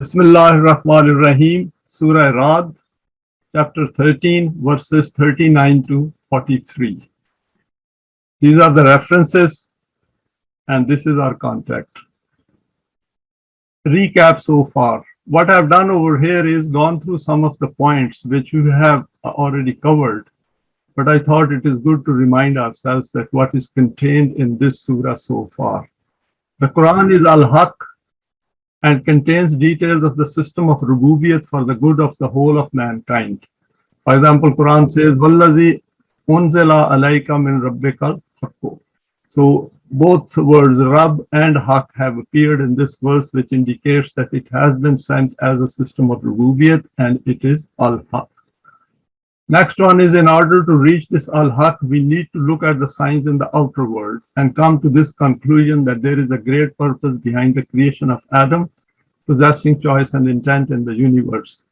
Bismillahir Rahmanir Rahim, Surah Ra'd, chapter 13, verses 39 to 43. These are the references, and this is our contact. Recap so far. What I've done over here is gone through some of the points which you have already covered, but I thought it is good to remind ourselves that what is contained in this surah so far. The Quran is al-Haq and contains details of the system of Rububiyat for the good of the whole of mankind. For example, Quran says, Wallazi unzila alayka min rabbikal haqqo. So both words Rabb and Haq have appeared in this verse, which indicates that it has been sent as a system of Rububiyat and it is al-Haq. Next one is, in order to reach this al-Haq, we need to look at the signs in the outer world and come to this conclusion that there is a great purpose behind the creation of Adam, possessing choice and intent in the universe.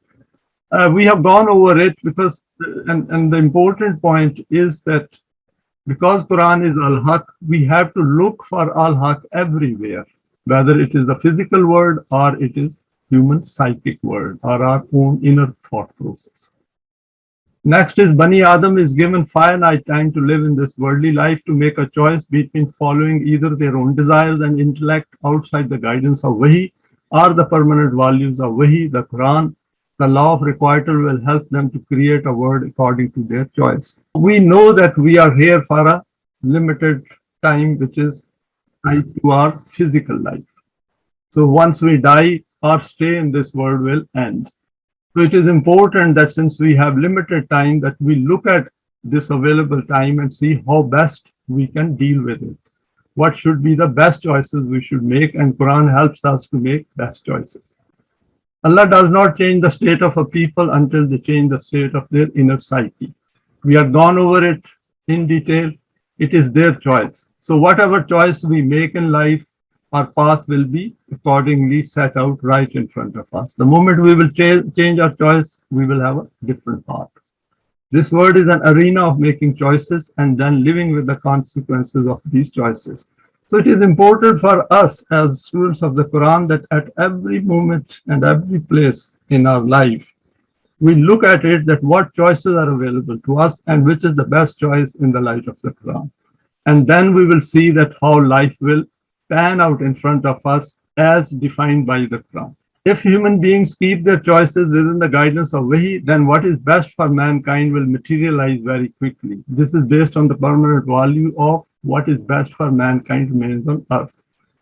We have gone over it because, and the important point is that because Quran is al-Haq, we have to look for al-Haq everywhere, whether it is the physical world or it is human psychic world or our own inner thought process. Next is Bani Adam is given finite time to live in this worldly life to make a choice between following either their own desires and intellect outside the guidance of Wahi or the permanent values of Wahi, the Quran. The Law of Requital will help them to create a world according to their choice. We know that we are here for a limited time, which is tied to our physical life. So once we die, our stay in this world will end. So it is important that since we have limited time, that we look at this available time and see how best we can deal with it. What should be the best choices we should make, and Quran helps us to make best choices. Allah does not change the state of a people until they change the state of their inner psyche. We have gone over it in detail. It is their choice. So whatever choice we make in life, our path will be accordingly set out right in front of us. The moment we will change our choice, we will have a different path. This world is an arena of making choices and then living with the consequences of these choices. So it is important for us as students of the Quran that at every moment and every place in our life, we look at it that what choices are available to us and which is the best choice in the light of the Quran. And then we will see that how life will pan out in front of us as defined by the Quran. If human beings keep their choices within the guidance of Wahi, then what is best for mankind will materialize very quickly. This is based on the permanent value of what is best for mankind remains on earth.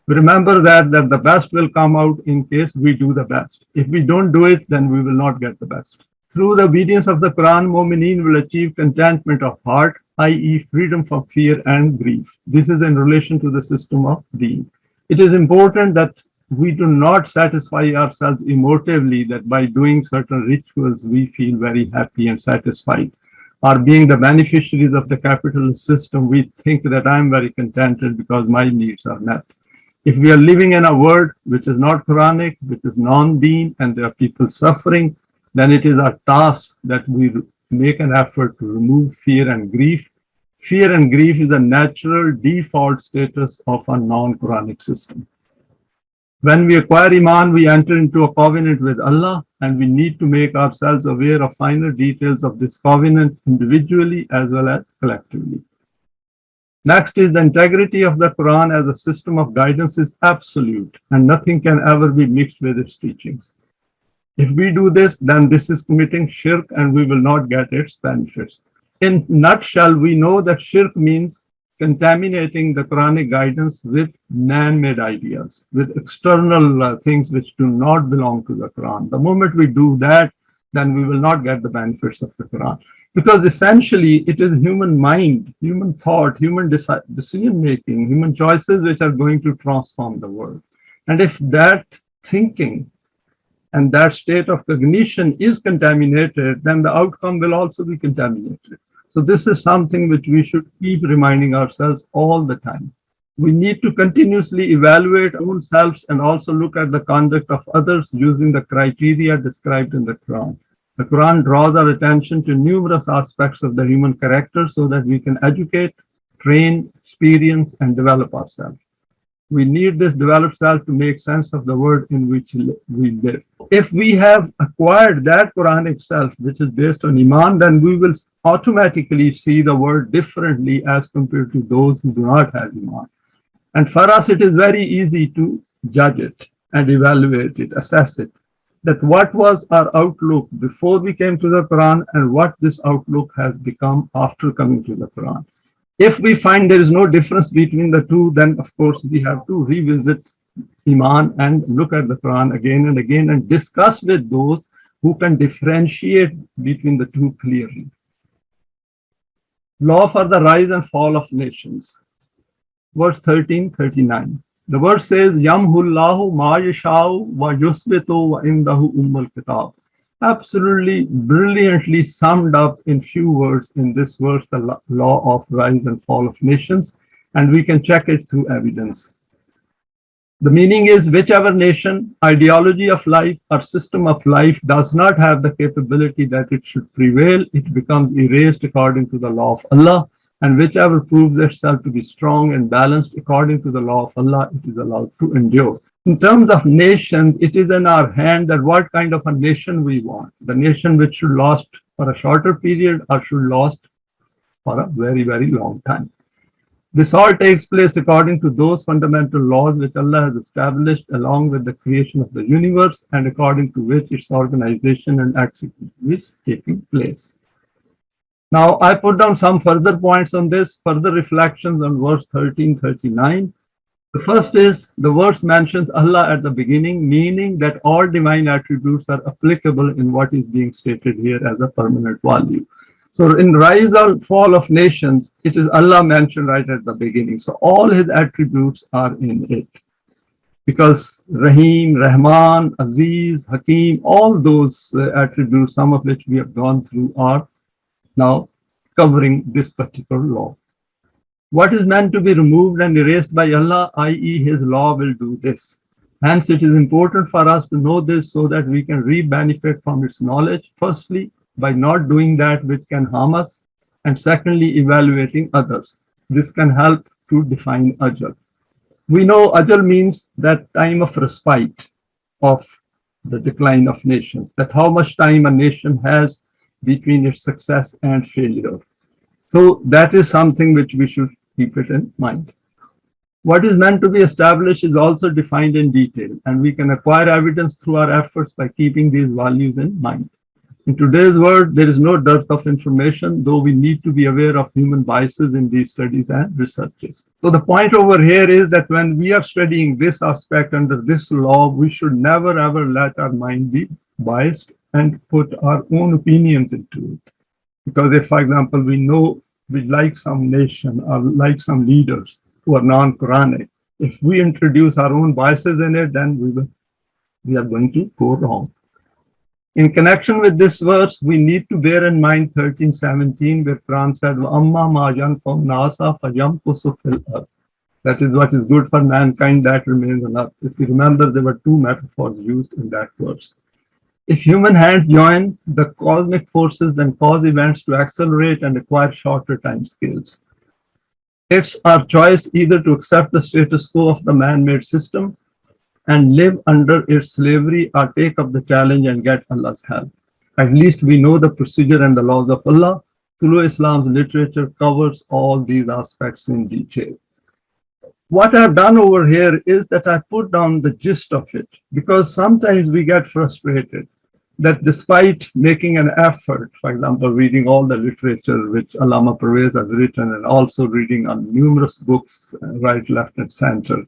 Remember that the best will come out in case we do the best. If we don't do it, then we will not get the best. Through the obedience of the Quran, Mu'mineen will achieve contentment of heart, i.e. freedom from fear and grief. This is in relation to the system of Deen. It is important that we do not satisfy ourselves emotively that by doing certain rituals we feel very happy and satisfied. Or being the beneficiaries of the capitalist system, we think that I'm very contented because my needs are met. If we are living in a world which is not Quranic, which is non-Deen, and there are people suffering, then it is our task that we make an effort to remove fear and grief. Fear and grief is a natural default status of a non-Quranic system. When we acquire Iman, we enter into a covenant with Allah, and we need to make ourselves aware of finer details of this covenant individually as well as collectively. Next is the integrity of the Quran as a system of guidance is absolute, and nothing can ever be mixed with its teachings. If we do this, then this is committing shirk and we will not get its benefits. In nutshell, we know that shirk means contaminating the Quranic guidance with man-made ideas, with external things which do not belong to the Quran. The moment we do that, then we will not get the benefits of the Quran. Because essentially, it is human mind, human thought, human decision-making, human choices which are going to transform the world. And if that thinking and that state of cognition is contaminated, then the outcome will also be contaminated. So this is something which we should keep reminding ourselves all the time. We need to continuously evaluate our own selves and also look at the conduct of others using the criteria described in the Quran. The Quran draws our attention to numerous aspects of the human character so that we can educate, train, experience, and develop ourselves. We need this developed self to make sense of the world in which we live. If we have acquired that Quranic self, which is based on Iman, then we will automatically see the world differently as compared to those who do not have Iman. And for us, it is very easy to judge it and evaluate it, assess it, that what was our outlook before we came to the Quran and what this outlook has become after coming to the Quran. If we find there is no difference between the two, then of course we have to revisit Iman and look at the Quran again and again and discuss with those who can differentiate between the two clearly. Law for the rise and fall of nations. Verse 1339. The verse says, Yamhullahu ma yashau wa yusbitu wa indahu ummul kitab. Absolutely brilliantly summed up in few words in this verse, the law of rise and fall of nations, and we can check it through evidence. The meaning is, whichever nation, ideology of life, or system of life does not have the capability that it should prevail, it becomes erased according to the law of Allah, and whichever proves itself to be strong and balanced according to the law of Allah, it is allowed to endure. In terms of nations, it is in our hand that what kind of a nation we want. The nation which should last for a shorter period or should last for a very, very long time. This all takes place according to those fundamental laws which Allah has established along with the creation of the universe and according to which its organization and execution is taking place. Now, I put down some further points on this, further reflections on verse 1339. The first is, the verse mentions Allah at the beginning, meaning that all divine attributes are applicable in what is being stated here as a permanent value. So in rise or fall of nations, it is Allah mentioned right at the beginning. So all his attributes are in it. Because Rahim, Rahman, Aziz, Hakim, all those attributes, some of which we have gone through, are now covering this particular law. What is meant to be removed and erased by Allah, i.e. his law, will do this. Hence, it is important for us to know this so that we can benefit from its knowledge, firstly, by not doing that which can harm us, and secondly, evaluating others. This can help to define Ajal. We know Ajal means that time of respite of the decline of nations, that how much time a nation has between its success and failure. So that is something which we should keep it in mind. What is meant to be established is also defined in detail, and we can acquire evidence through our efforts by keeping these values in mind. In today's world, there is no dearth of information, though we need to be aware of human biases in these studies and researches. So the point over here is that when we are studying this aspect under this law, we should never ever let our mind be biased and put our own opinions into it. Because if, for example, we know we like some nation or like some leaders who are non-Quranic, if we introduce our own biases in it, then we are going to go wrong. In connection with this verse, we need to bear in mind 13:17, where Quran said, "Amma ma yanfa'u nasa fayamkusu fil ard." That is what is good for mankind, that remains on earth. If you remember, there were two metaphors used in that verse. If human hands join, the cosmic forces then cause events to accelerate and acquire shorter timescales. It's our choice either to accept the status quo of the man-made system and live under its slavery, or take up the challenge and get Allah's help. At least we know the procedure and the laws of Allah. Through Islam's literature covers all these aspects in detail. What I've done over here is that I put down the gist of it, because sometimes we get frustrated that despite making an effort, for example, reading all the literature which Allama Pervez has written, and also reading on numerous books, right, left, and center,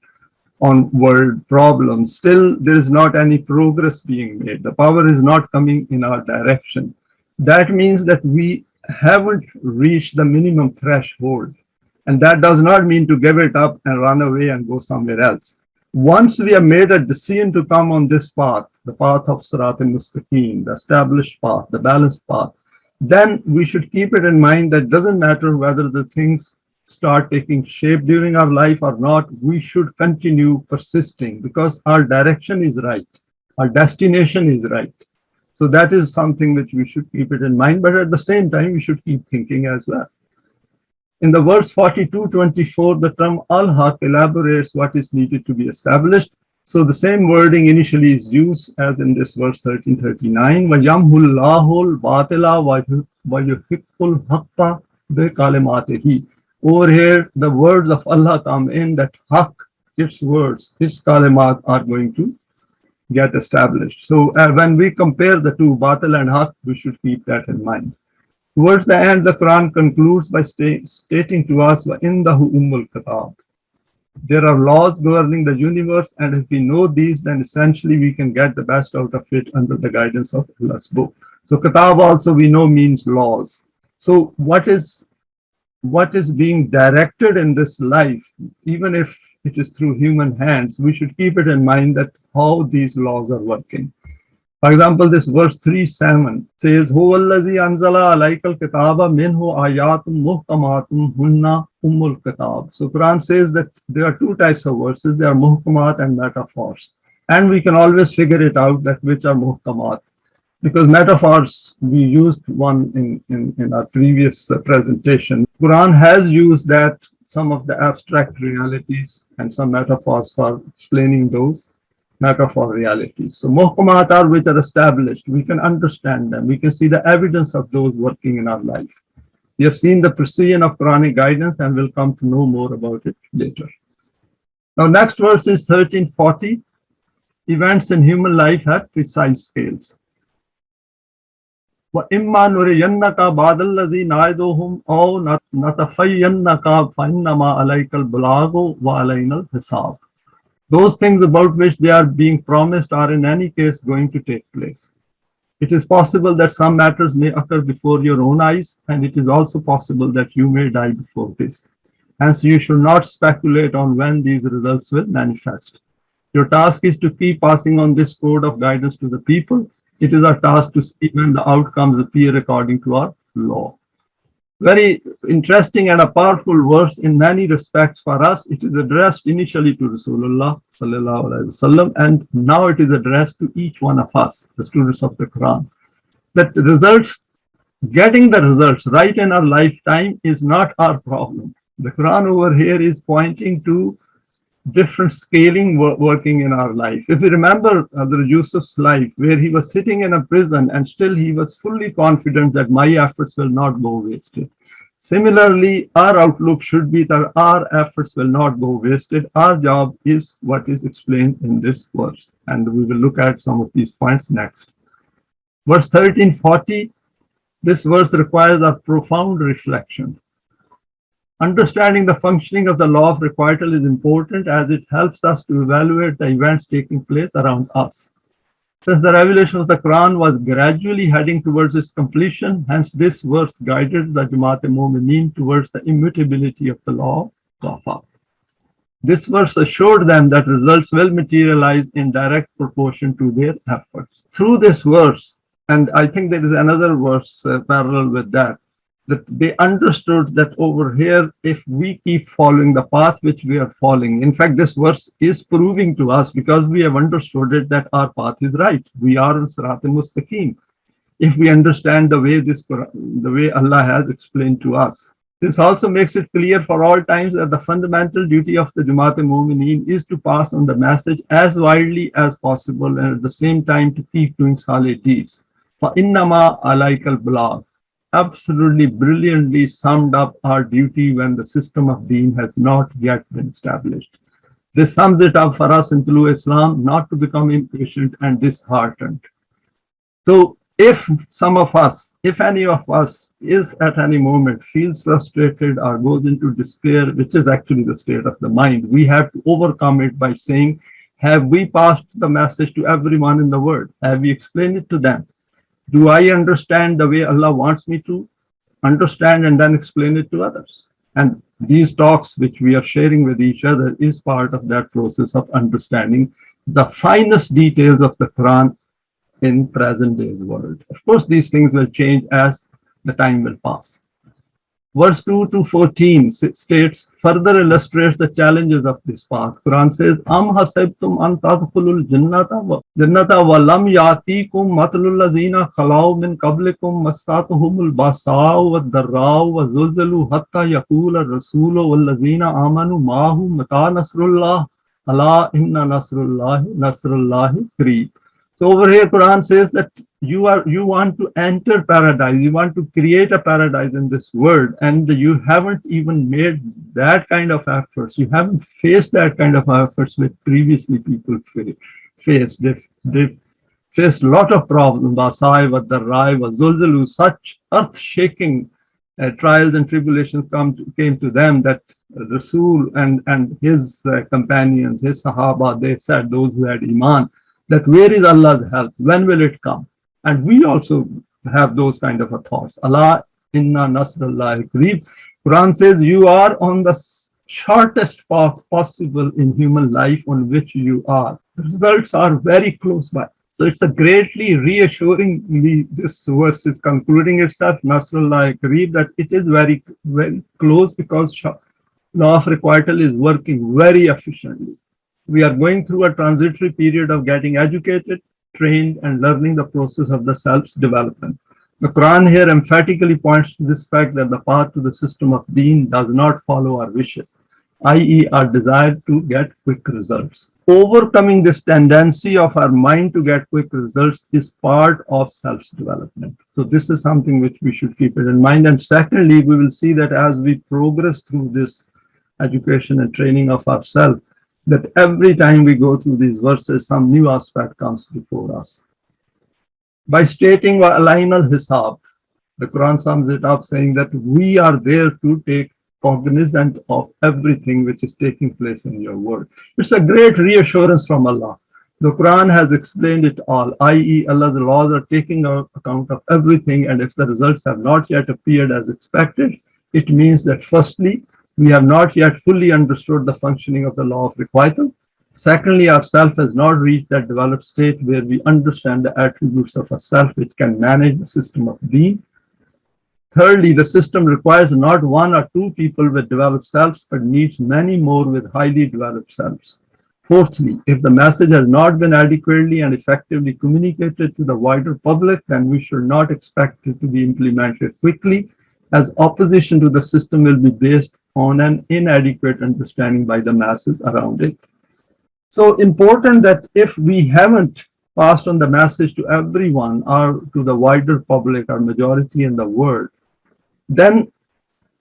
on world problems, still there is not any progress being made. The power is not coming in our direction. That means that we haven't reached the minimum threshold. And that does not mean to give it up and run away and go somewhere else. Once we have made a decision to come on this path, the path of Sirat al-Mustaqim, the established path, the balanced path, then we should keep it in mind that it doesn't matter whether the things start taking shape during our life or not, we should continue persisting because our direction is right. Our destination is right. So that is something which we should keep it in mind, but at the same time, we should keep thinking as well. In the verse 42:24, the term al-haq elaborates what is needed to be established. So the same wording initially is used as in this verse 13:39. وَيَمْهُ اللَّهُ الْبَاطِلَ وَيُحِقُّ الْحَقَّ بِكَلِمَاتِهِ. Over here, the words of Allah come in, that haq, its words, its kalimat are going to get established. So when we compare the two, batil and haq, we should keep that in mind. Towards the end, the Quran concludes by stating to us, وَإِنَّهُ أُمُّ الْكِتَابِ. There are laws governing the universe, and if we know these, then essentially we can get the best out of it under the guidance of Allah's book. So kitab also we know means laws. So what is being directed in this life, even if it is through human hands, we should keep it in mind that how these laws are working. For example, this verse 3:7 says, هُوَ الَّذِي أَنزَلَ عَلَيْكَ الْكِتَابَ مِنْهُ آيَاتٌ مُحْكَمَاتٌ هُنَّ أُمُّ الْكِتَابِ. So Quran says that there are two types of verses. There are muhkamat and metaphors. And we can always figure it out that which are muhkamat. Because metaphors, we used one in our previous presentation. Quran has used that, some of the abstract realities and some metaphors for explaining those metaphor realities. So muhkamat are which are established. We can understand them. We can see the evidence of those working in our life. We have seen the precision of Quranic guidance and will come to know more about it later. Now next verse is 1340. Events in human life have precise scales. وَإِمَّا نُرِيَنَّكَ بَعْضَ الَّذِي نَعِدُهُمْ أَوْ نَتَخَيَّنَّكَ فَإِنَّمَا عَلَيْكَ الْبَلَاغُ وَعَلَيْنَا الْحِسَابُ. Those things about which they are being promised are in any case going to take place. It is possible that some matters may occur before your own eyes, and it is also possible that you may die before this. Hence, you should not speculate on when these results will manifest. Your task is to keep passing on this code of guidance to the people. It is our task to see when the outcomes appear according to our law. Very interesting and a powerful verse in many respects for us. It is addressed initially to Rasulullah sallallahu alaihi wasallam, and now it is addressed to each one of us, the students of the Quran. That results, getting the results right in our lifetime is not our problem. The Quran over here is pointing to different scaling working in our life. If we remember Hazrat Yusuf's life, where he was sitting in a prison and still he was fully confident that my efforts will not go wasted. Similarly, our outlook should be that our efforts will not go wasted. Our job is what is explained in this verse, and we will look at some of these points next. Verse 1340, this verse requires a profound reflection. Understanding the functioning of the law of requital is important as it helps us to evaluate the events taking place around us. Since the revelation of the Quran was gradually heading towards its completion, hence this verse guided the Jamaat-e-Mu'mineen towards the immutability of the law of Wafa. This verse assured them that results will materialize in direct proportion to their efforts. Through this verse, and I think there is another verse parallel with that they understood that over here, if we keep following the path which we are following, in fact, this verse is proving to us, because we have understood it, that our path is right. We are on Sirat al-Mustaqim. If we understand the way Allah has explained to us. This also makes it clear for all times that the fundamental duty of the Jamaat-e-Mu'mineen is to pass on the message as widely as possible, and at the same time to keep doing salih deeds. فَإِنَّمَا عَلَيْكَ الْبَلَاغُ absolutely brilliantly summed up our duty when the system of deen has not yet been established. This sums it up for us in Tulu Islam, not to become impatient and disheartened. So if some of us, if any of us is at any moment feels frustrated or goes into despair, which is actually the state of the mind, we have to overcome it by saying, have we passed the message to everyone in the world? Have we explained it to them? Do I understand the way Allah wants me to understand and then explain it to others? And these talks which we are sharing with each other is part of that process of understanding the finest details of the Quran in present day's world. Of course, these things will change as the time will pass. Verse 2 to 14 states, further illustrates the challenges of this path. Quran says, Am hasibtum an tadkhulul jannata wa lam yatikum matlul lazina khalaw min qablikum massatuhumul basa'u wa dharra'u wa zulzilu hatta yaqula rasulu wal lazina amanu ma'hu mata nasrullah ala inna nasrullahi qareeb. So over here, Quran says that you want to enter paradise, you want to create a paradise in this world, and you haven't even made that kind of efforts. You haven't faced that kind of efforts which previously people faced. They've faced a lot of problems. Basai, Wadarrai, Wazulzulu, such earth-shaking trials and tribulations came to them that Rasool and his companions, his Sahaba, they said, those who had Iman, that where is Allah's help? When will it come? And we also have those kind of thoughts. Allah inna nasrullahi qareeb. Quran says you are on the shortest path possible in human life on which you are. The results are very close by. So it's a greatly reassuringly, this verse is concluding itself, nasrullahi qareeb, that it is very, very close because Law of Requital is working very efficiently. We are going through a transitory period of getting educated, trained, and learning the process of the self's development. The Quran here emphatically points to this fact that the path to the system of deen does not follow our wishes, i.e. our desire to get quick results. Overcoming this tendency of our mind to get quick results is part of self's development. So this is something which we should keep it in mind. And secondly, we will see that as we progress through this education and training of ourselves, that every time we go through these verses, some new aspect comes before us. By stating Wa'alain al-Hisab, the Quran sums it up saying that we are there to take cognizant of everything which is taking place in your world. It's a great reassurance from Allah. The Quran has explained it all, i.e. Allah's laws are taking account of everything, and if the results have not yet appeared as expected, it means that firstly, we have not yet fully understood the functioning of the law of requital. Secondly, our self has not reached that developed state where we understand the attributes of a self which can manage the system of being. Thirdly, the system requires not one or two people with developed selves, but needs many more with highly developed selves. Fourthly, if the message has not been adequately and effectively communicated to the wider public, then we should not expect it to be implemented quickly, as opposition to the system will be based on an inadequate understanding by the masses around it. So important that if we haven't passed on the message to everyone or to the wider public or majority in the world, then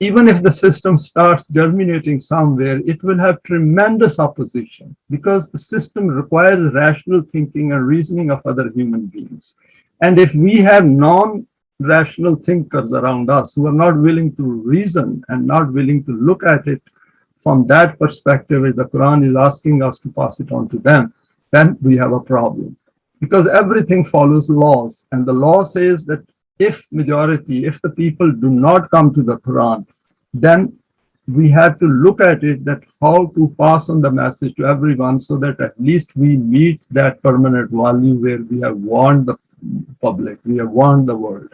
even if the system starts germinating somewhere, it will have tremendous opposition because the system requires rational thinking and reasoning of other human beings. And if we have non-rational thinkers around us who are not willing to reason and not willing to look at it from that perspective, as the Quran is asking us to pass it on to them, then we have a problem. Because everything follows laws, and the law says that if the people do not come to the Quran, then we have to look at it that how to pass on the message to everyone so that at least we meet that permanent value where we have warned the public, we have warned the world.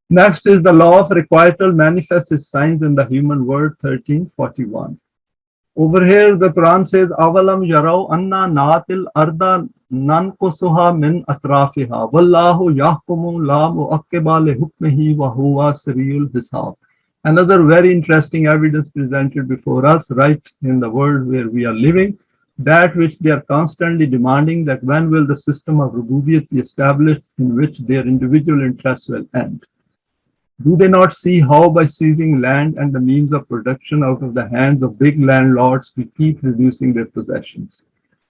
Next is the law of requital manifests its signs in the human world, 1341. Over here, the Quran says, Avalam yarau anna naatil arda nankusuha min atrafiha wallahu yahkumu la mu'aqqiba li hukmihi wa huwa sariul hisab. Another very interesting evidence presented before us, right in the world where we are living, that which they are constantly demanding, that when will the system of rububiyyat be established in which their individual interests will end. Do they not see how by seizing land and the means of production out of the hands of big landlords, we keep reducing their possessions?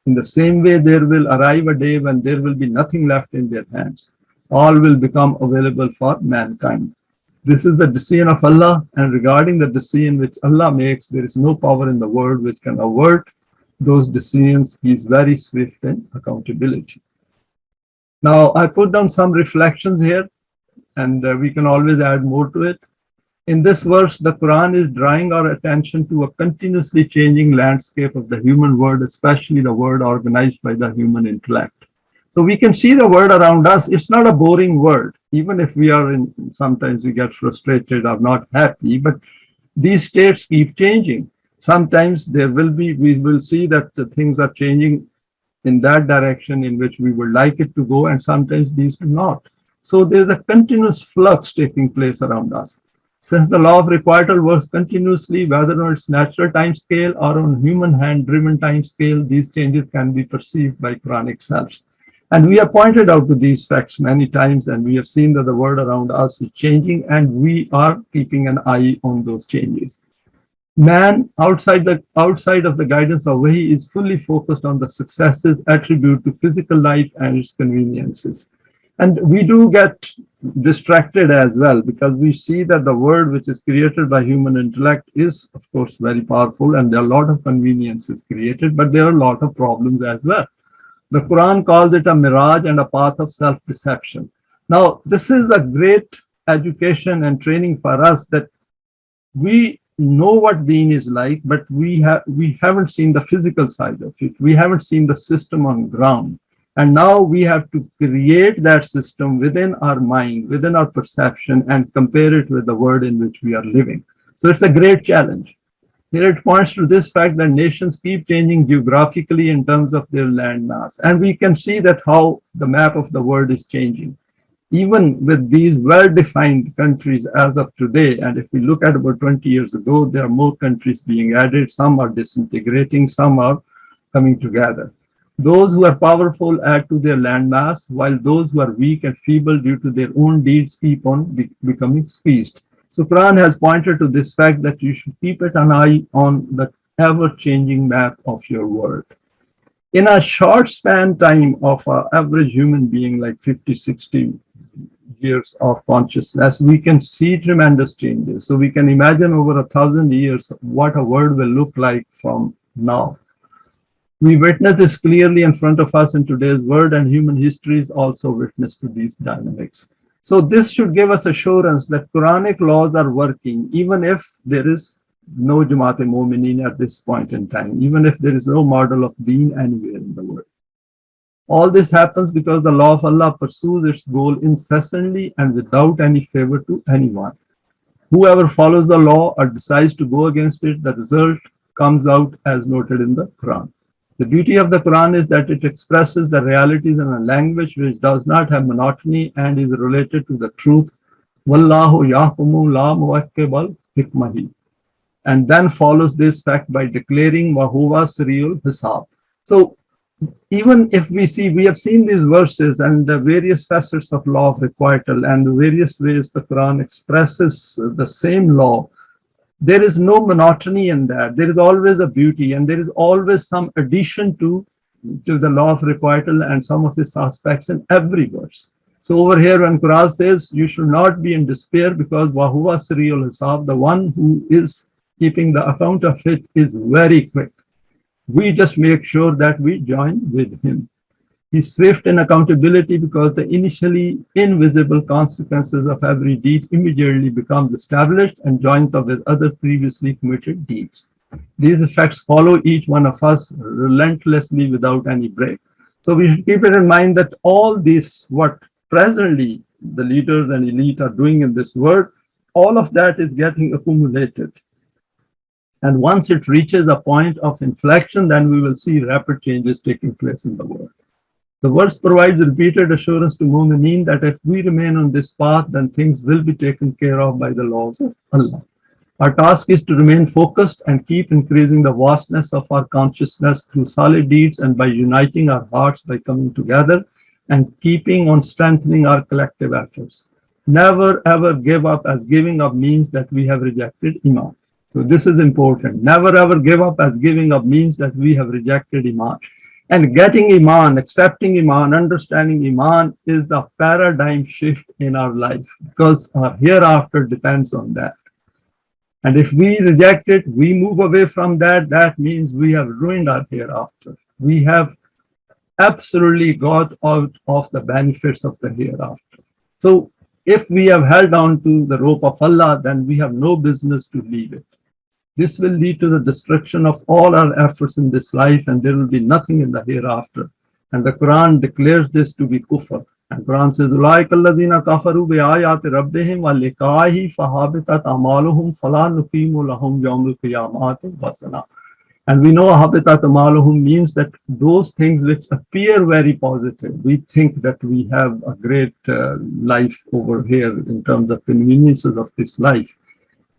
In the same way, there will arrive a day when there will be nothing left in their hands. All will become available for mankind. This is the decision of Allah, and regarding the decision which Allah makes, there is no power in the world which can avert those decisions. He is very swift in accountability. Now, I put down some reflections here, and we can always add more to it. In this verse, the Quran is drawing our attention to a continuously changing landscape of the human world, especially the world organized by the human intellect. So we can see the world around us. It's not a boring world, even if we are in, sometimes we get frustrated or not happy, but these states keep changing. Sometimes we will see that the things are changing in that direction in which we would like it to go, and sometimes these do not. So there's a continuous flux taking place around us. Since the law of requital works continuously, whether on its natural time scale or on human hand-driven time scale, these changes can be perceived by Quranic selves. And we have pointed out to these facts many times, and we have seen that the world around us is changing, and we are keeping an eye on those changes. Man, outside of the guidance of Wahi, is fully focused on the successes attributed to physical life and its conveniences. And we do get distracted as well, because we see that the world which is created by human intellect is, of course, very powerful, and there are a lot of conveniences created, but there are a lot of problems as well. The Quran calls it a mirage and a path of self-deception. Now, this is a great education and training for us, that we know what deen is like, but we haven't seen the physical side of it. We haven't seen the system on ground. And now we have to create that system within our mind, within our perception, and compare it with the world in which we are living. So it's a great challenge. Here it points to this fact that nations keep changing geographically in terms of their land mass. And we can see that how the map of the world is changing. Even with these well-defined countries as of today, and if we look at about 20 years ago, there are more countries being added, some are disintegrating, some are coming together. Those who are powerful add to their landmass, while those who are weak and feeble due to their own deeds keep on becoming squeezed. So Quran has pointed to this fact that you should keep an eye on the ever-changing map of your world. In a short span time of an average human being, like 50, 60 years of consciousness, we can see tremendous changes. So we can imagine over 1,000 years what a world will look like from now. We witness this clearly in front of us in today's world, and human history is also witness to these dynamics. So this should give us assurance that Quranic laws are working, even if there is no Jamaat-e-Momineen at this point in time, even if there is no model of deen anywhere in the world. All this happens because the law of Allah pursues its goal incessantly and without any favor to anyone. Whoever follows the law or decides to go against it, the result comes out as noted in the Quran. The beauty of the Quran is that it expresses the realities in a language which does not have monotony and is related to the truth. Wallahu yahkumu la muwakkibal hikmahi. And then follows this fact by declaring Wahuwa Siriyul Hisab. So even if we have seen these verses and the various facets of law of requital and the various ways the Quran expresses the same law, there is no monotony in that. There is always a beauty, and there is always some addition to the law of requital and some of its aspects in every verse. So over here, when Quran says you should not be in despair because Wahuwa Siriyul Hisab, the one who is keeping the account of it, is very quick. We just make sure that we join with him. He's swift in accountability because the initially invisible consequences of every deed immediately becomes established and joins up with other previously committed deeds. These effects follow each one of us relentlessly without any break. So we should keep it in mind that all this, what presently the leaders and elite are doing in this world, all of that is getting accumulated. And once it reaches a point of inflection, then we will see rapid changes taking place in the world. The verse provides repeated assurance to Mu'mineen that if we remain on this path, then things will be taken care of by the laws of Allah. Our task is to remain focused and keep increasing the vastness of our consciousness through solid deeds and by uniting our hearts by coming together and keeping on strengthening our collective efforts. Never ever give up, as giving up means that we have rejected Iman. So this is important. Never ever give up, as giving up means that we have rejected Iman. And getting Iman, accepting Iman, understanding Iman is the paradigm shift in our life, because our hereafter depends on that. And if we reject it, we move away from that, that means we have ruined our hereafter. We have absolutely got out of the benefits of the hereafter. So if we have held on to the rope of Allah, then we have no business to leave it. This will lead to the destruction of all our efforts in this life, and there will be nothing in the hereafter. And the Quran declares this to be kufr. And Quran says, "Ulaika allazina kafaru bi ayati rabbihim wa liqa'ihi fahabitat a'maluhum fala nuqimu lahum yawmal qiyamati wazna." And we know habitat a'maluhum means that those things which appear very positive, we think that we have a great life over here in terms of conveniences of this life.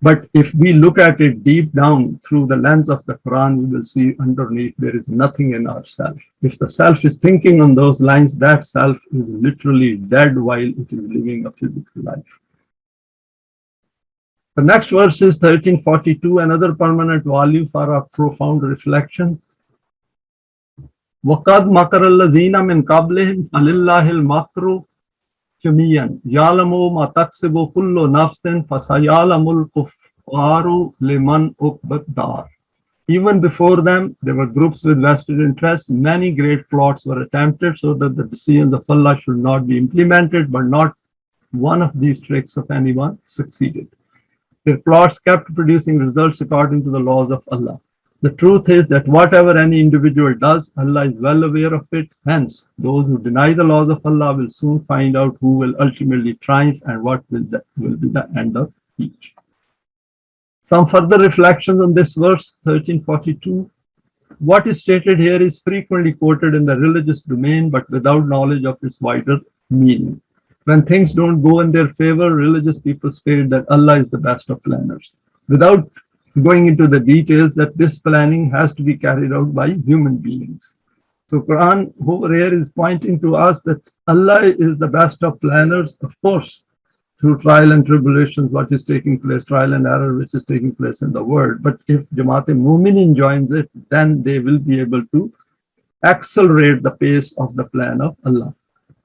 But if we look at it deep down through the lens of the Quran, we will see underneath there is nothing in our self. If the self is thinking on those lines, that self is literally dead while it is living a physical life. The next verse is 1342, another permanent value for our profound reflection. وَقَدْ مَكَرَ الَّذِينَ مِنْ قَبْلِهِمْ فَلِلَّهِ الْمَكْرُ جميعا يعلم ما تكسب كل نفس فسيعلم الكفار لمن عقبى الدار. Even before them, there were groups with vested interests. Many great plots were attempted so that the decisions of Allah should not be implemented, but not one of these tricks of anyone succeeded. Their plots kept producing results according to the laws of Allah. The truth is that whatever any individual does, Allah is well aware of it. Hence, those who deny the laws of Allah will soon find out who will ultimately triumph and what will be the end of each. Some further reflections on this verse, 1342. What is stated here is frequently quoted in the religious domain, but without knowledge of its wider meaning. When things don't go in their favor, religious people state that Allah is the best of planners, without going into the details that this planning has to be carried out by human beings. So Quran over here is pointing to us that Allah is the best of planners, of course, through trial and tribulations, what is taking place, trial and error, which is taking place in the world. But if Jamaat-e-Mu'minin joins it, then they will be able to accelerate the pace of the plan of Allah.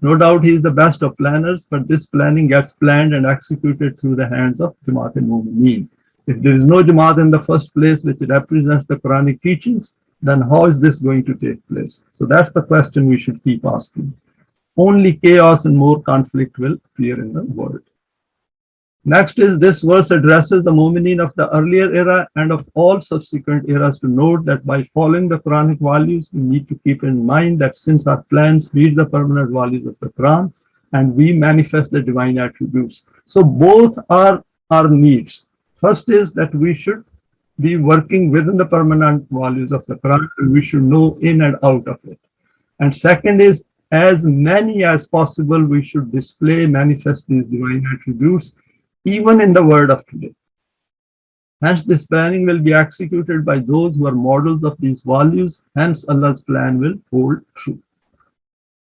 No doubt he is the best of planners, but this planning gets planned and executed through the hands of Jamaat-e-Mu'minin. If there is no Jamaat in the first place, which represents the Quranic teachings, then how is this going to take place? So that's the question we should keep asking. Only chaos and more conflict will appear in the world. Next is this verse addresses the Mu'mineen of the earlier era and of all subsequent eras to note that by following the Quranic values, we need to keep in mind that since our plans reach the permanent values of the Quran and we manifest the divine attributes. So both are our needs. First is that we should be working within the permanent values of the Quran, and we should know in and out of it. And second is, as many as possible, we should display, manifest these divine attributes, even in the world of today. Hence, this planning will be executed by those who are models of these values. Hence, Allah's plan will hold true.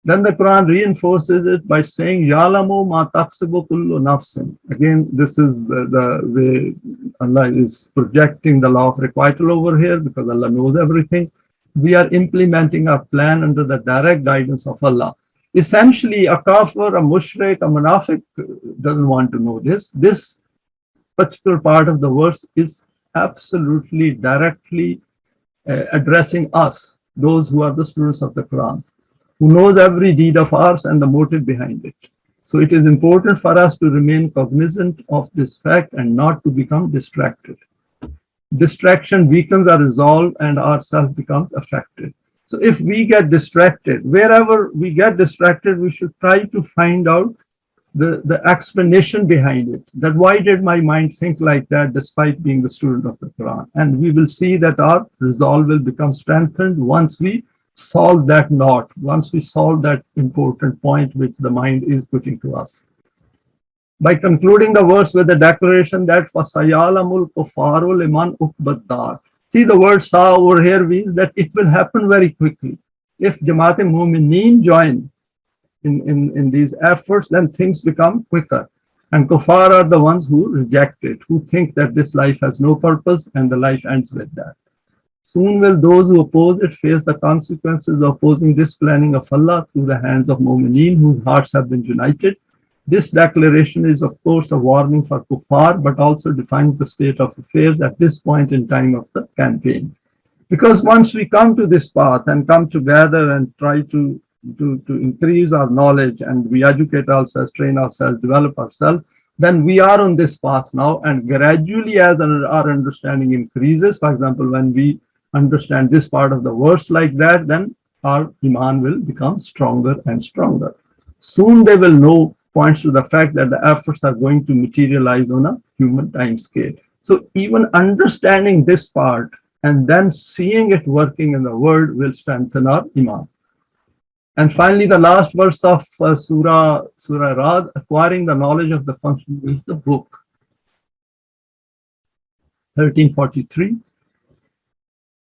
Then the Quran reinforces it by saying, Ya'lamu ma taksibu kullu nafsin. Again, this is the way Allah is projecting the law of requital over here, because Allah knows everything. We are implementing our plan under the direct guidance of Allah. Essentially, a kafir, a mushrik, a munafiq doesn't want to know this. This particular part of the verse is absolutely directly addressing us, those who are the students of the Quran, who knows every deed of ours and the motive behind it. So it is important for us to remain cognizant of this fact and not to become distracted. Distraction weakens our resolve and our self becomes affected. So if we get distracted, wherever we get distracted, we should try to find out the explanation behind it, that why did my mind think like that despite being the student of the Quran? And we will see that our resolve will become strengthened once we solve that knot, once we solve that important point which the mind is putting to us. By concluding the verse with the declaration that فَسَيَعْلَمُ الْكُفَّارُ لِمَنْ عُقْبَى الدَّارِ. See, the word sa over here means that it will happen very quickly. If Jamaat-e-Mu'minin join in these efforts, then things become quicker. And kuffar are the ones who reject it, who think that this life has no purpose and the life ends with that. Soon will those who oppose it face the consequences of opposing this planning of Allah through the hands of Mu'mineen whose hearts have been united. This declaration is, of course, a warning for kuffar, but also defines the state of affairs at this point in time of the campaign. Because once we come to this path and come together and try to increase our knowledge and we educate ourselves, train ourselves, develop ourselves, then we are on this path now, and gradually as our understanding increases, for example, when we understand this part of the verse like that, then our iman will become stronger and stronger. Soon they will know, points to the fact that the efforts are going to materialize on a human time scale. So even understanding this part and then seeing it working in the world will strengthen our iman. And finally, the last verse of Surah Ra'd, acquiring the knowledge of the function is the book. 1343.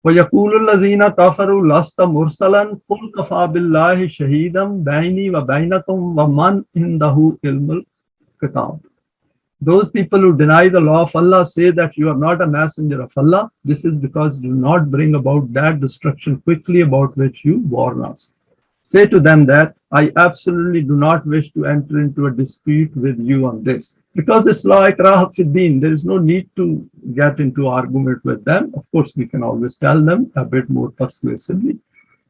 وَيَقُولُ الَّذِينَ كَفَرُوا لَسْتَ مُرْسَلًا قُلْ كَفَى بِاللَّهِ شَهِيدًا بَيْنِي وَبَيْنَكُمْ وَمَنْ عِنْدَهُ عِلْمُ الْكِتَابِ. Those people who deny the law of Allah say that you are not a messenger of Allah. This is because you do not bring about that destruction quickly about which you warn us. Say to them that I absolutely do not wish to enter into a dispute with you on this. Because it's law ikrah fi din, there is no need to get into argument with them. Of course, we can always tell them a bit more persuasively.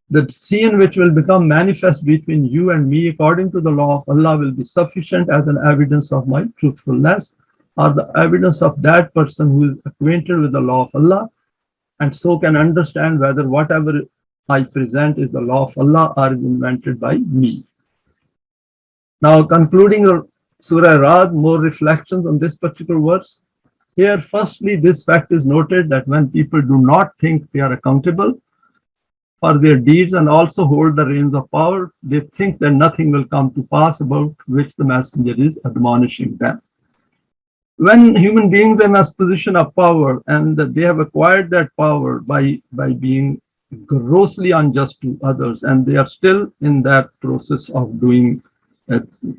The sin which will become manifest between you and me according to the law of Allah will be sufficient as an evidence of my truthfulness, or the evidence of that person who is acquainted with the law of Allah and so can understand whether whatever I present is the law of Allah or is invented by me. Now, concluding Surah Ra'd, more reflections on this particular verse. Here, firstly, this fact is noted that when people do not think they are accountable for their deeds and also hold the reins of power, they think that nothing will come to pass about which the messenger is admonishing them. When human beings are in a position of power and they have acquired that power by being grossly unjust to others, and they are still in that process of doing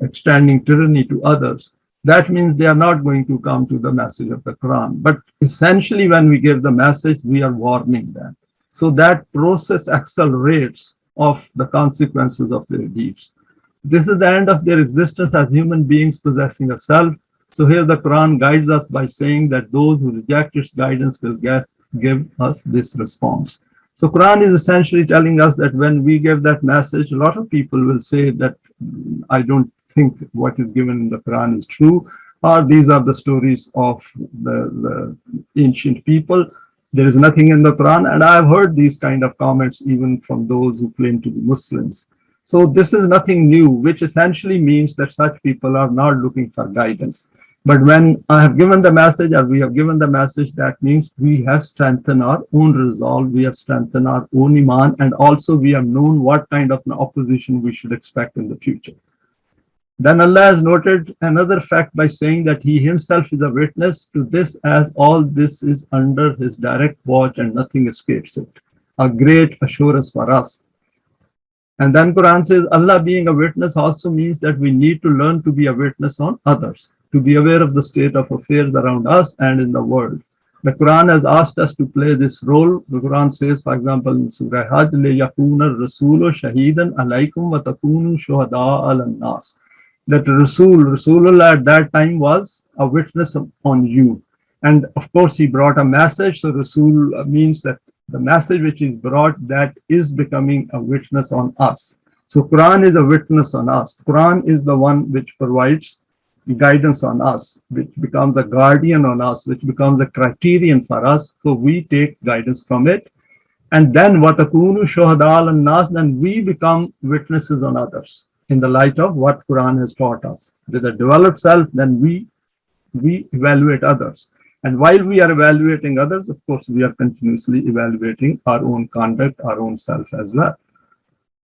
extending tyranny to others, that means they are not going to come to the message of the Quran. But essentially, when we give the message, we are warning them. So that process accelerates of the consequences of their deeds. This is the end of their existence as human beings possessing a self. So here the Quran guides us by saying that those who reject its guidance will give us this response. So Quran is essentially telling us that when we give that message, a lot of people will say that I don't think what is given in the Quran is true, or these are the stories of the ancient people. There is nothing in the Quran, and I have heard these kind of comments even from those who claim to be Muslims. So this is nothing new, which essentially means that such people are not looking for guidance. But when I have given the message, or we have given the message, that means we have strengthened our own resolve, we have strengthened our own iman, and also we have known what kind of an opposition we should expect in the future. Then Allah has noted another fact by saying that He Himself is a witness to this, as all this is under His direct watch and nothing escapes it. A great assurance for us. And then Quran says Allah being a witness also means that we need to learn to be a witness on others, to be aware of the state of affairs around us and in the world. The Quran has asked us to play this role. The Quran says, for example, in Surah Ra'd, لِيَكُونَ الرَّسُولُ شَهِيدًا عَلَيْكُمْ وَتَكُونُوا شُهَدَاءَ عَلَى النَّاسِ. That Rasulullah at that time was a witness on you. And of course, he brought a message. So Rasul means that the message which is brought, that is becoming a witness on us. So Quran is a witness on us. Quran is the one which provides guidance on us, which becomes a guardian on us, which becomes a criterion for us. So we take guidance from it. And then وَتَكُونُوا شُهَدَاءَ عَلَى النَّاسِ, then we become witnesses on others in the light of what Quran has taught us. With a developed self, then we evaluate others. And while we are evaluating others, of course, we are continuously evaluating our own conduct, our own self as well.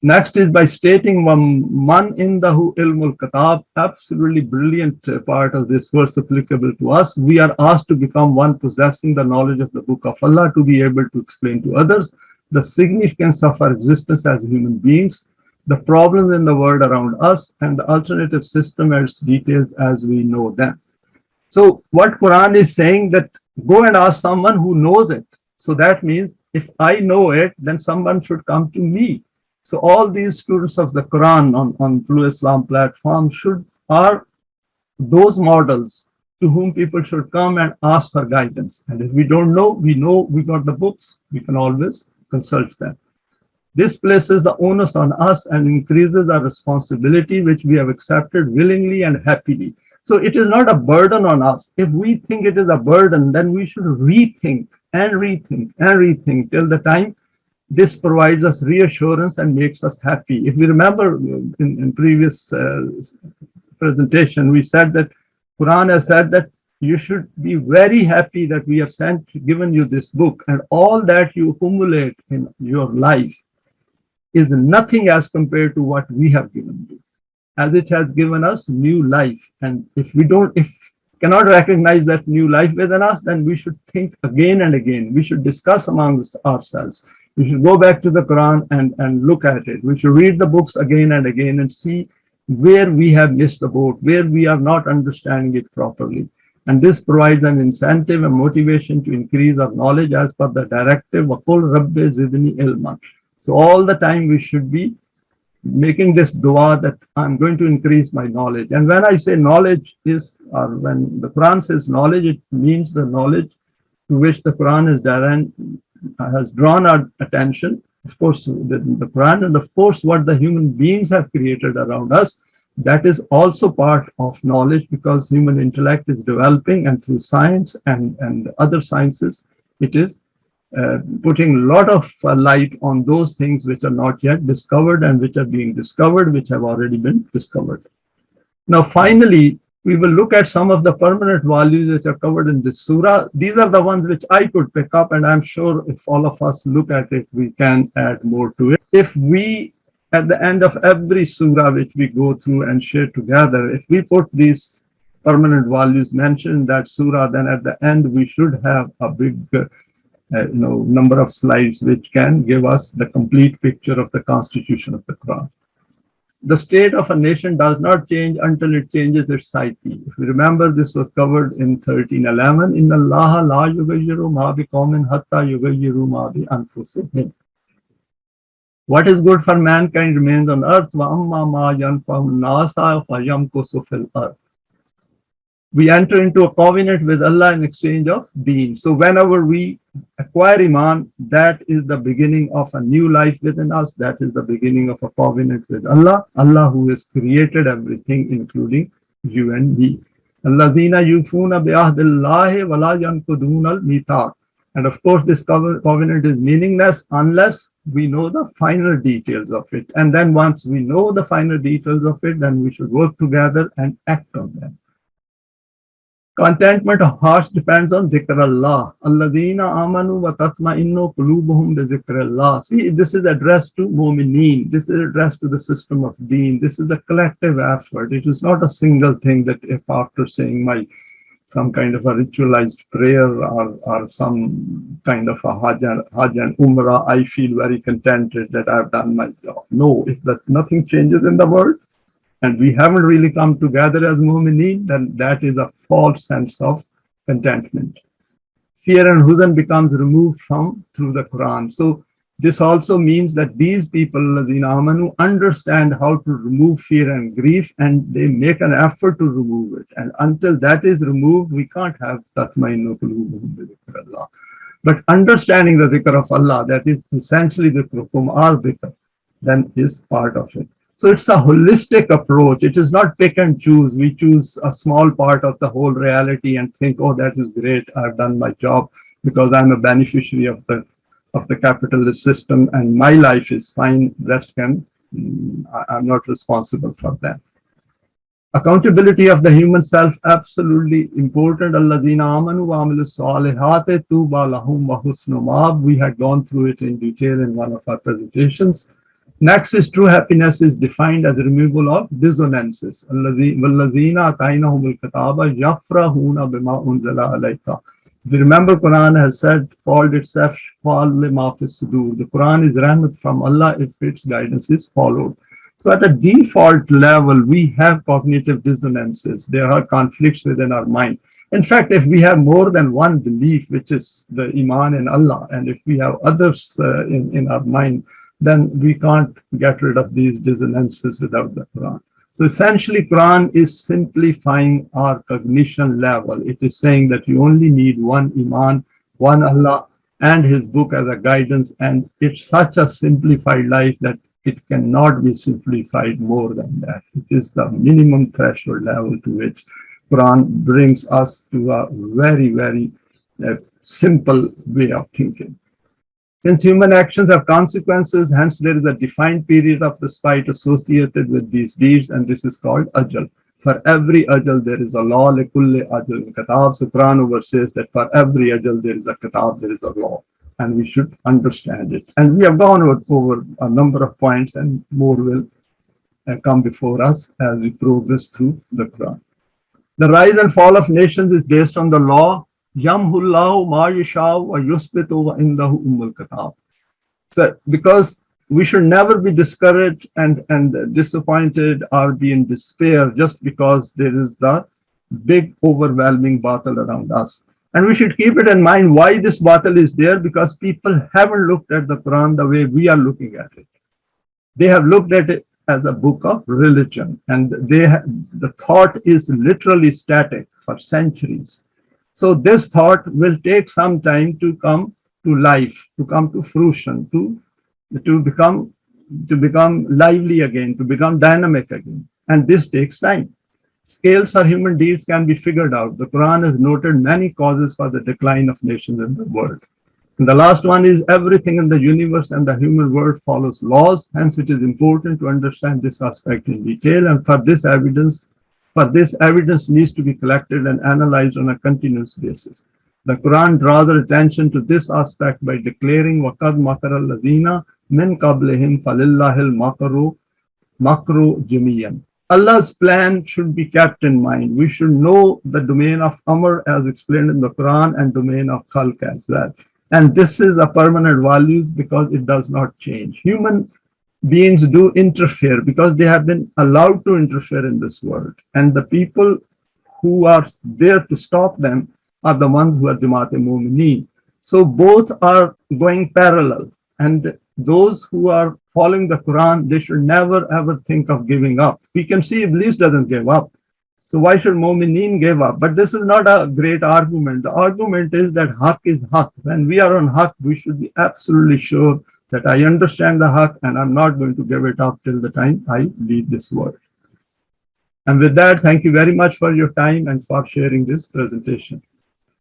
Next is by stating man indahu ilmul kitab, absolutely brilliant part of this verse applicable to us. We are asked to become one possessing the knowledge of the book of Allah, to be able to explain to others the significance of our existence as human beings, the problems in the world around us, and the alternative system and its details as we know them. So what Quran is saying, that go and ask someone who knows it. So that means if I know it, then someone should come to me. So all these students of the Quran on True Islam platform are those models to whom people should come and ask for guidance. And if we don't know, we got the books, we can always consult them. This places the onus on us and increases our responsibility, which we have accepted willingly and happily. So it is not a burden on us. If we think it is a burden, then we should rethink and rethink and rethink till the time this provides us reassurance and makes us happy. If we remember in previous presentation, we said that Quran has said that you should be very happy that we have given you this book, and all that you accumulate in your life is nothing as compared to what we have given you, as it has given us new life. And if we cannot recognize that new life within us, then we should think again and again. We should discuss amongst ourselves. We should go back to the Quran and look at it. We should read the books again and again and see where we have missed the boat, where we are not understanding it properly. And this provides an incentive and motivation to increase our knowledge as per the directive, وَقُلْ رَبِّ زِدْنِي عِلْمًا. So all the time we should be making this dua that I'm going to increase my knowledge. And when I say knowledge or when the Quran says knowledge, it means the knowledge to which the Quran has drawn our attention. Of course, the Quran, and of course what the human beings have created around us, that is also part of knowledge, because human intellect is developing, and through science and other sciences, it is putting a lot of light on those things which are not yet discovered and which are being discovered, which have already been discovered. Now, finally, we will look at some of the permanent values which are covered in this surah. These are the ones which I could pick up, and I'm sure if all of us look at it, we can add more to it. If we, at the end of every surah which we go through and share together, if we put these permanent values mentioned in that surah, then at the end we should have a big number of slides which can give us the complete picture of the constitution of the Quran. The state of a nation does not change until it changes its psyche. If you remember, this was covered in 1311. Inna Allaha la yughayyiru ma biqawmin hatta yughayyiru ma bi anfusihim. What is good for mankind remains on earth. Wa amma ma yanfa'u nasa fa yamkusu fil earth. We enter into a covenant with Allah in exchange of deen. So whenever we acquire Iman, that is the beginning of a new life within us. That is the beginning of a covenant with Allah. Allah who has created everything, including you and me. Allazina yufuna bi ahdillahi wa la yanquduna al-mithaq. And of course, this covenant is meaningless unless we know the finer details of it. And then once we know the finer details of it, then we should work together and act on them. Contentment of hearts depends on dhikr Allah. Alladhina amanu wa tatma'innu qulubuhum bi dhikrillah. See, this is addressed to mu'mineen. This is addressed to the system of deen. This is a collective effort. It is not a single thing that if after saying some kind of a ritualized prayer or some kind of a Hajj and Umrah, I feel very contented that I've done my job. No, if nothing changes in the world, and we haven't really come together as mu'mineen, then that is a false sense of contentment. Fear and huzn becomes removed through the Quran. So this also means that these people, lazina amanu, understand how to remove fear and grief, and they make an effort to remove it. And until that is removed, we can't have tatma'innu qulubuhum bi dhikrillah. But understanding the dhikr of Allah, that is essentially the dhikrukum our dhikr, then is part of it. So it's a holistic approach. It is not pick and choose. We choose a small part of the whole reality and think, oh, that is great. I've done my job because I'm a beneficiary of the capitalist system and my life is fine. Rest I'm not responsible for that. Accountability of the human self, absolutely important. Allazina amanu wa amilus salihati tuba lahum wa husnu ma'ab. We had gone through it in detail in one of our presentations. Next is true happiness is defined as removal of dissonances. Wallazina atainahumul kitaba yafrahuna bima unzila alayka. If you remember, Quran has called itself Shifa'un lima fis sudur. The Quran is rahmat from Allah if its guidance is followed. So at a default level, we have cognitive dissonances. There are conflicts within our mind. In fact, if we have more than one belief, which is the Iman in Allah, and if we have others in our mind, then we can't get rid of these dissonances without the Quran. So essentially, Quran is simplifying our cognition level. It is saying that you only need one Iman, one Allah, and His book as a guidance. And it's such a simplified life that it cannot be simplified more than that. It is the minimum threshold level to which Quran brings us to a very, very simple way of thinking. Since human actions have consequences, hence there is a defined period of respite associated with these deeds, and this is called ajal. For every ajal, there is a law. Likulli ajal katab. So Quran over says that for every ajal, there is a katab, there is a law, and we should understand it. And we have gone over a number of points, and more will come before us as we progress through the Quran. The rise and fall of nations is based on the law. Yamhullahu ma yashau wa yusbitu wa indahu ummul kitab. So, because we should never be discouraged and disappointed or be in despair just because there is the big overwhelming battle around us. And we should keep it in mind why this battle is there, because people haven't looked at the Quran the way we are looking at it. They have looked at it as a book of religion, and the thought is literally static for centuries. So this thought will take some time to come to life, to come to fruition, to become lively again, to become dynamic again. And this takes time. Scales for human deeds can be figured out. The Quran has noted many causes for the decline of nations in the world. And the last one is everything in the universe and the human world follows laws. Hence, it is important to understand this aspect in detail. And for this evidence needs to be collected and analyzed on a continuous basis. The Quran draws our attention to this aspect by declaring وَقَدْ مَكَرَ الَّذِينَ مِنْ قَبْلِهِمْ فَلِلَّهِ الْمَكْرُ جَمِيعًا. Allah's plan should be kept in mind. We should know the domain of Amr as explained in the Quran and domain of Khalq as well. And this is a permanent value because it does not change. Human beings do interfere because they have been allowed to interfere in this world. And the people who are there to stop them are the ones who are Jamaat-e-Mu'mineen. So both are going parallel. And those who are following the Quran, they should never ever think of giving up. We can see Iblis doesn't give up. So why should Mu'mineen give up? But this is not a great argument. The argument is that Haqq is Haqq. When we are on Haqq, we should be absolutely sure that I understand the Haqq and I'm not going to give it up till the time I leave this world. And with that, thank you very much for your time and for sharing this presentation.